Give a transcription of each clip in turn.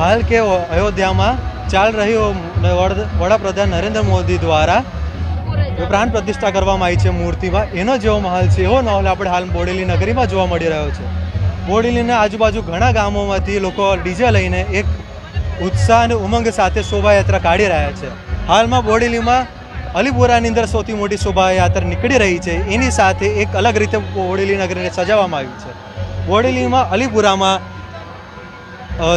हाल के अयोध्या में चाल रही वडाप्रधान नरेंद्र मोदी द्वारा प्राण प्रतिष्ठा करवामां आई छे मूर्ति में एनो जेवो माहोल छे एवो माहोल आपणे हाल बोडेली नगरी में जोवा मळी रह्यो छे। बोडेलीना आजुबाजु घणा गामोमांथी लोको डीजे लईने एक उत्साह अने उमंग साथे शोभायात्रा काढी रह्या छे। हालमां बोडेलीमां अलीपुरानी अंदर सौथी मोटी शोभायात्रा निकળી रही है। एनी साथे एक अलग रीते बोडेली नगरीने सजाववामां आवी छे। बोडेलीमां अलीपुरामां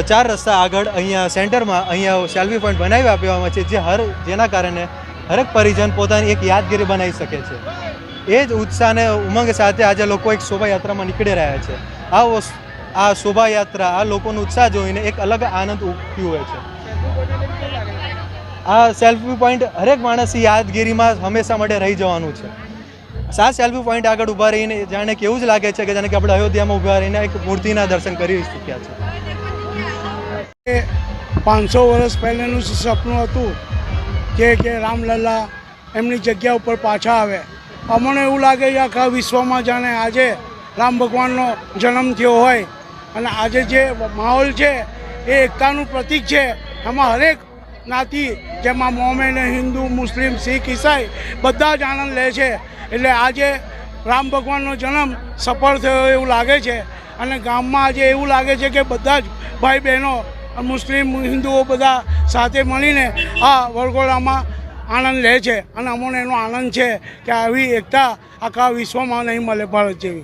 4 रस्ता आगळ अहींया सेंटरमां अहींया सेल्फी पॉइंट बनावी आपवामां छे, जेना कारणे हरेक परिजन पोतानी एक यादगिरी बनावी शके छे। ए ज उत्साह अने उमंग साथे आज लोको एक शोभायात्रामां निकળી रह्या छे। आ शोभायात्रा आ लोकोनो उत्साह जोईने एक अलग आनंद उपजतो होय छे। आ सेल्फी पॉइंट हरेक माणस यादगिरी में हमेशा माटे रही जवानुं छे। आ सेल्फी पॉइंट आगळ ऊभा रहीने जाणे केवुं ज लागे छे के जाणे के आपणे अयोध्यामां ऊभा रहीने एक मूर्तिना दर्शन करी शक्या छे। 500 वर्ष पहलेનું सपનું હતું કે રામલલ્લા એમની જગ્યા ઉપર પાછા આવે। અમને એવું લાગે કે આખા વિશ્વમાં જાણે આજે રામ ભગવાનનો જન્મ થયો હોય અને આજે જે માહોલ છે એ એકતાનું પ્રતીક છે। આમાં હરેક જ્ઞાતિ જેમાં મોમેન, હિન્દુ, મુસ્લિમ, શીખ, ઈસાઈ બધા જ આનંદ લે છે। એટલે આજે રામ ભગવાનનો જન્મ સફળ થયો એવું લાગે છે અને ગામમાં આજે એવું લાગે છે કે બધા જ ભાઈ બહેનો મુસ્લિમ, હિન્દુઓ બધા સાથે મળીને આ વરઘોડામાં આનંદ લે છે અને અમને એનો આનંદ છે કે આવી એકતા આખા વિશ્વમાં નહીં મળે ભારત જેવી।